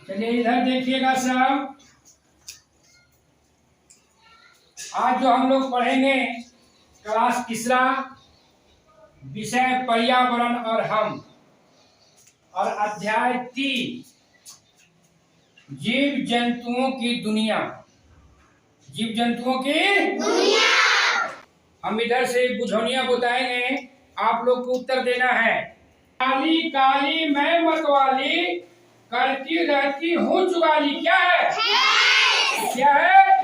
चलिए इधर देखिएगा सब। आज जो हम लोग पढ़ेंगे क्लास तीसरा, विषय पर्यावरण और हम, और अध्याय 3 जीव जंतुओं की दुनिया। जीव जंतुओं की दुनिया। हम इधर से बुझौनिया बताएंगे, आप लोग को उत्तर देना है। काली काली मैं मतवाली, करती रहती हूँ जुगाली। क्या है? क्या है?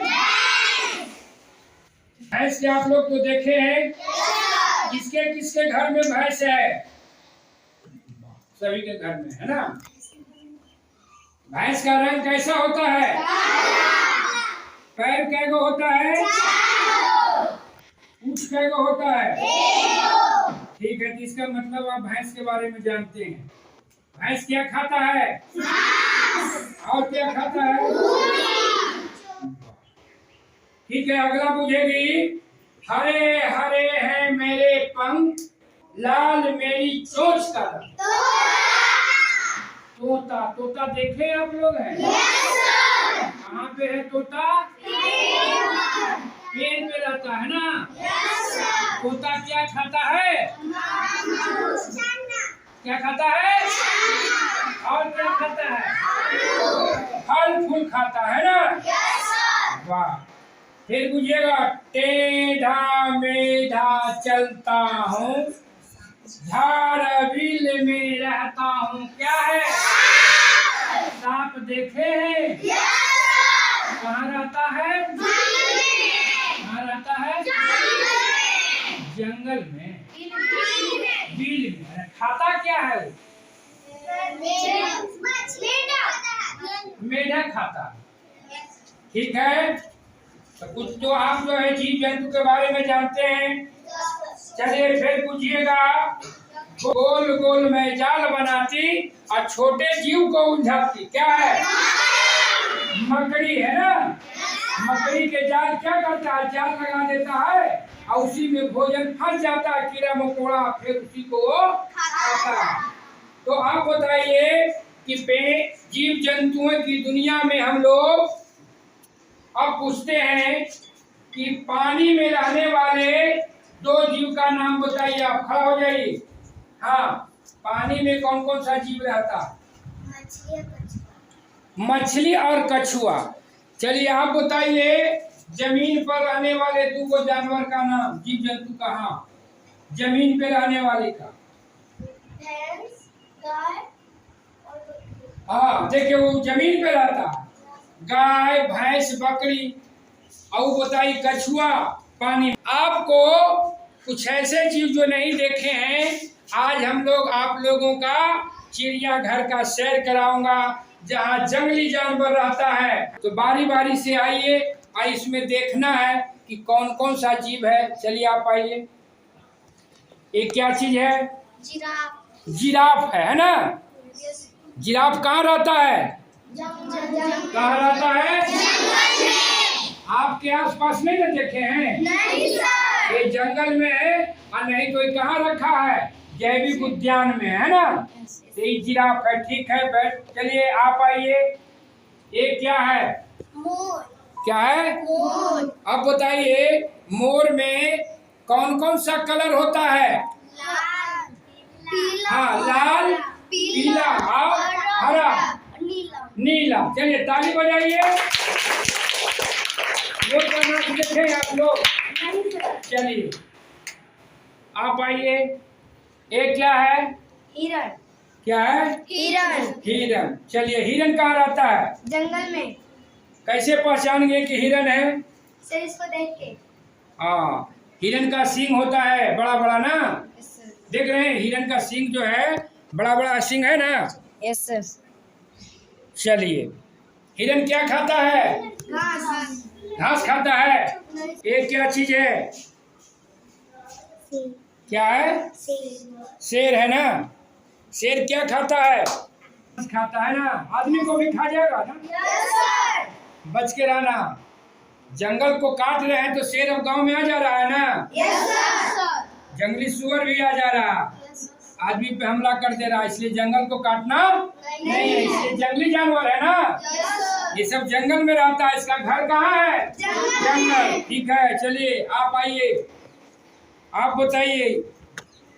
भैंस के आप लोग तो देखे हैं। किसके किसके घर में भैंस है? सभी के घर में है ना। भैंस का रंग कैसा होता है? पैर कैगो होता है? पूंछ कैगो होता है? ठीक है, तो इसका मतलब आप भैंस के बारे में जानते हैं। भैंस क्या खाता है? और क्या खाता है? ठीक है, अगला पूछेगी। हरे हरे हैं मेरे पंख, लाल मेरी चोंच का रंग। तोता। तोता देखे आप लोग हैं? कहाँ पे है तोता? पेड़ पे रहता है ना। तोता क्या खाता है? क्या खाता है? और क्या खाता है? फल फूल खाता है ना। वाह। फिर पूछिएगा। टेढ़ा मेढ़ा चलता हूँ, झाड़ बिल में रहता हूँ। क्या है? सांप देखे हैं? कहाँ रहता है? कहाँ रहता है? जंगल में। बिल में। खाता क्या है? मेढ़ा खाता। ठीक है, तो कुछ तो आप जो है जीव जंतु के बारे में जानते हैं। चलिए फिर पूछिएगा। गोल गोल मैं जाल बनाती और छोटे जीव को उलझाती। क्या है? मकड़ी है ना। मकड़ी के जाल क्या करता है? जाल लगा देता है और उसी में भोजन फंस जाता है, कीड़ा मकोड़ा, फिर उसी को वो खाता है। तो आप बताइए कि जीव जंतुओं की दुनिया में हम लोग अब पूछते हैं कि पानी में रहने वाले 2 जीव का नाम बताइए। आप खड़ा हो जाइए। हाँ, पानी में कौन कौन सा जीव रहता? मछली और कछुआ। चलिए आप बताइए, जमीन पर रहने वाले 2 जानवर का नाम, जीव जंतु का। हाँ, जमीन पे रहने वाले का। हाँ देखिए, वो जमीन पे रहता है। गाय, भैंस, बकरी। और बताइए कछुआ पानी। आपको कुछ ऐसे जीव जो नहीं देखे हैं, आज हम लोग आप लोगों का चिड़ियाघर का सैर कराऊंगा, जहाँ जंगली जानवर रहता है। तो बारी बारी से आइए और इसमें देखना है कि कौन कौन सा जीव है। चलिए आप आइए। एक क्या चीज है? जिराफ। जिराफ है ना। जिराफ कहाँ रहता है? कहाँ रहता है? आपके आसपास नहीं ना देखे हैं? नहीं सर। ये जंगल में है, और नहीं तो ये कहाँ रखा है? जैविक उद्यान में, है ना। ये जिराफ है। ठीक है, बैठ। चलिए आप आइए। ये क्या है? मोर। क्या है? मोर। अब बताइए, मोर में कौन कौन सा कलर होता है? लाल, पीला। हाँ, लाल, पीला और हरा, नीला। चलिए ताली बजाइए। वो करना देखे आप लोग। चलिए आप आइए। ये क्या है? हिरण। क्या है? हिरण। हिरण। चलिए, हिरण कहाँ रहता है? जंगल में। कैसे पहचान गए कि हिरण है? सर इसको देख के। हाँ, हिरण का सींग होता है बड़ा बड़ा ना। देख रहे हैं, हिरण का सींग जो है बड़ा बड़ा सींग है ना। Yes sir. चलिए, हिरण क्या खाता है? घास। घास खाता है। एक क्या चीज है? क्या है? शेर है ना। शेर क्या खाता है? खाता है ना। आदमी को भी खा जाएगा ना। Yes sir. बच के रहना। जंगल को काट रहे हैं तो शेर अब गांव में आ जा रहा है ना। Yes sir. जंगली सुअर भी आ जा रहा, आदमी पे हमला कर दे रहा, इसलिए जंगल को काटना नहीं है। इसलिए जंगली जानवर है ना, ये सब जंगल में रहता है। इसका घर कहाँ है? जंगल। ठीक है, चलिए आप आइए, आप बताइए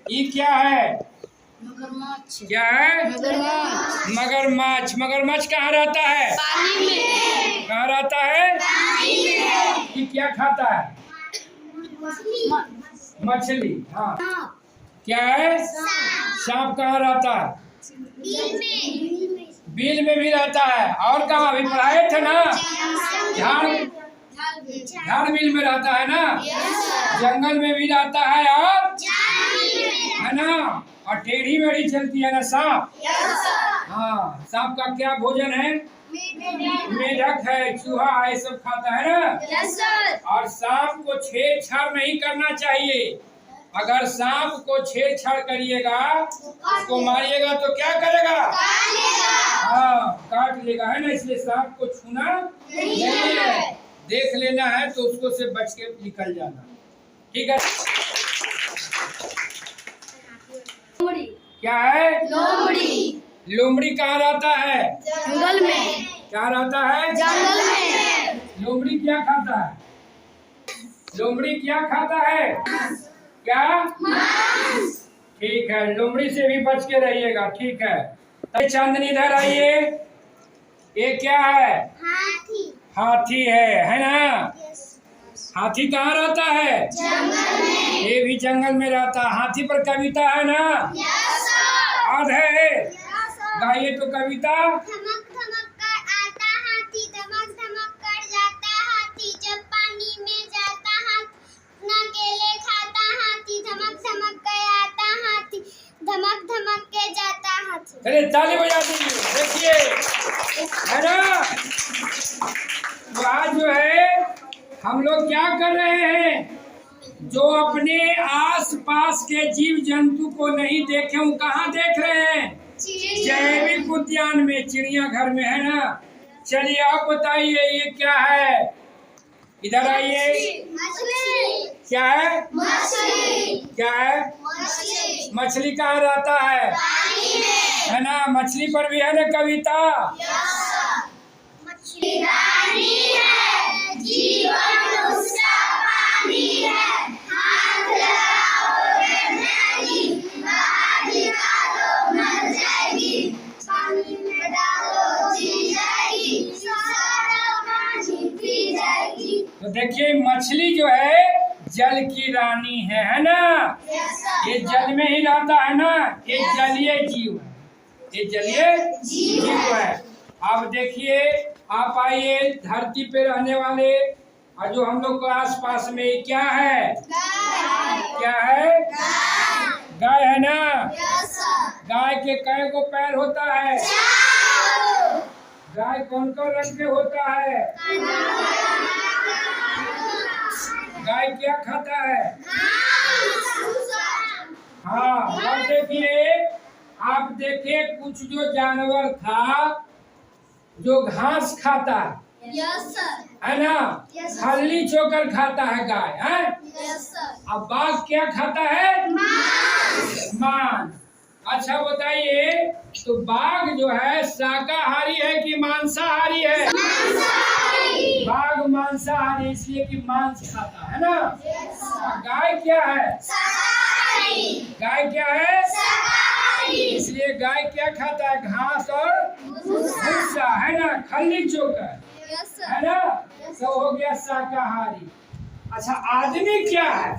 ये क्या है? मगरमच्छ। क्या है? मगरमच्छ। मगरमच्छ। मगरमच्छ कहाँ रहता है? पानी में। कहाँ रहता है? पानी में। ये क्या खाता है? मछली। हाँ, क्या है? सांप कहाँ रहता है? बिल में भी रहता है। और कहाँ अभी पढ़ाए थे ना? झाड़ बिल में रहता है ना, जंगल में भी रहता है, और है ना, और टेढ़ी मेढ़ी चलती है ना सांप। हाँ, सांप का क्या भोजन है? मेढक है, चूहा है, सब खाता है ना। और सांप को छेड़छाड़ नहीं करना चाहिए। अगर सांप को छेड़छाड़ करिएगा, उसको मारिएगा तो क्या करेगा? हाँ, काट लेगा, है ना। इसलिए सांप को छूना नहीं है। देख लेना है तो उसको से बच के निकल जाना। ठीक है। क्या है? लोमड़ी। लोमड़ी कहाँ रहता है? जंगल में। क्या रहता है? जंगल में। लोमड़ी क्या खाता है? लोमड़ी क्या खाता है? क्या? ठीक है, लोमड़ी से भी बच के रहिएगा। ठीक है। चांदनी इधर आइए। ये क्या है? हाथी है ना। हाथी कहाँ रहता है? जंगल में। ये भी जंगल में रहता है। हाथी पर कविता है ना? याद है? गाइए तो कविता। धमक धमक कर आता हाथी, धमक धमक कर जाता हाथी, जब पानी में जाता हाथी ना केले खाता हाथी, धमक धमक कर आता हाथी, धमक धमक के जाता हाथी। चलिए ताली बजा दीजिए। देखिए, है ना। तो आज जो है हम लोग क्या कर रहे हैं? जो अपने आस पास के जीव जंतु को नहीं देखे, वो कहाँ देख रहे हैं? जैविक उद्यान में, चिड़ियाघर में, है ना। चलिए आप बताइए ये क्या है? इधर आइए। मछली। क्या है? मछली। क्या है? मछली। मछली कहाँ रहता है? पानी में। है ना। मछली पर भी है ना कविता। मछली रानी है, जीवन उसका पानी है, हाथ लगाओगे नहीं, बाहर निकालो मर जाएगी, पानी में डालो जी जाएगी, सारा पानी पी जाएगी। तो देखिए, मछली जो है जल की रानी है ना। ये जल में ही रहता है ना। ये जलीय जीव है, ये जलीय जीव है। अब देखिए, आप आइए, धरती पे रहने वाले और जो हम लोग के आस पास में क्या है? क्या है? गाय है ना। गाय के कै को पैर होता है? गाय कौन कौन रंग के होता है? गाय क्या खाता है? हाँ। और देखिए, आप देखिए, कुछ जो जानवर था जो घास खाता है ना, खल्ली चोकर खाता है गाय, है। अब बाघ क्या खाता है? मांस। अच्छा बताइए, तो बाघ जो है शाकाहारी है कि मांसाहारी है? बाघ मांसाहारी, इसलिए कि मांस खाता है ना। गाय क्या है? गाय क्या है? इसलिए गाय क्या खाता है? घास और भूसा, है ना, खल्ली चोकर, है ना। तो हो गया शाकाहारी। अच्छा, आदमी क्या है?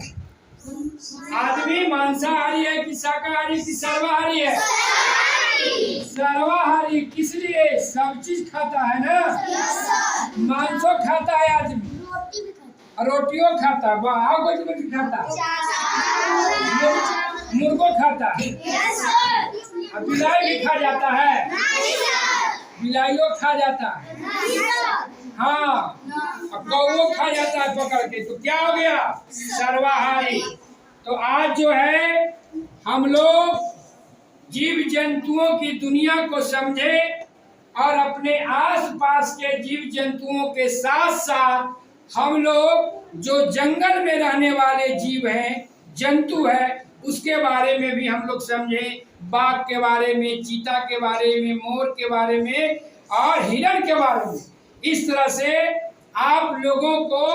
आदमी मांसाहारी है कि शाकाहारी कि सर्वाहारी है? सर्वाहारी। किस लिए? सब चीज खाता है ना। मांसो खाता है आदमी, रोटियों खाता है, कुछ खाता, मुर्गो खाता है, बिलाई भी खा जाता है, बिलाइयों खा जाता है, हाँ, कौओ खा जाता है पकड़ के। तो क्या हो गया? सर्वाहारी। तो आज जो है हम लोग जीव जंतुओं की दुनिया को समझे और अपने आसपास के जीव जंतुओं के साथ साथ हम लोग जो जंगल में रहने वाले जीव हैं, जंतु है, उसके बारे में भी हम लोग समझे, बाघ के बारे में, चीता के बारे में, मोर के बारे में और हिरण के बारे में। इस तरह से आप लोगों को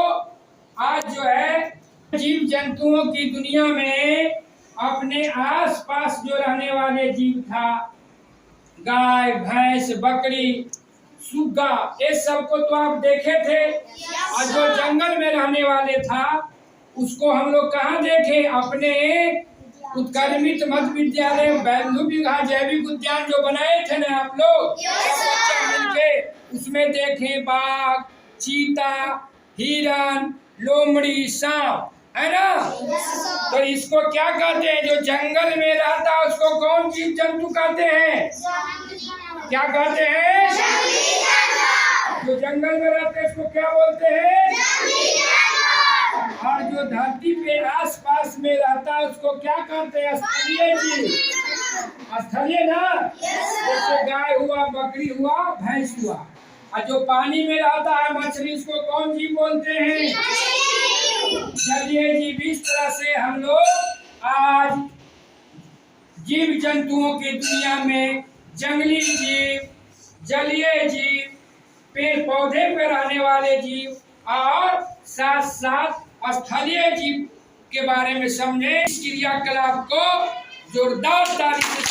आज जो है जीव जंतुओं की दुनिया में अपने आसपास जो रहने वाले जीव था, गाय, भैंस, बकरी, सुग्गा, ये सबको तो आप देखे थे। और जो जंगल में रहने वाले था उसको हम लोग कहाँ देखे? अपने उत्क्रमित मध्य विद्यालय बैलू विभाग जैविक उद्यान जो बनाए थे ना आप लोग मिलके, उसमें देखे बाघ, चीता, हिरण, लोमड़ी, सांप, है ना। तो इसको क्या कहते हैं? जो जंगल में रहता है उसको कौन जीव जंतु कहते हैं? क्या कहते हैं? जो जंगल में रहते हैं उसको क्या बोलते हैं? और जो धरती पे आस पास में रहता है उसको क्या कहते हैं? स्थलीय जीव। स्थलीय ना, जैसे गाय हुआ, बकरी हुआ, भैंस हुआ। और जो पानी में रहता है मछली, उसको कौन जीव बोलते हैं? जलीय जीव। इस तरह से हम लोग आज जीव जंतुओं की दुनिया में जंगली जीव, जलीय जीव, पेड़ पौधे पर रहने वाले जीव और साथ साथ स्थलीय जीव के बारे में समझे। इस क्रियाकलाप को जोरदार ताली से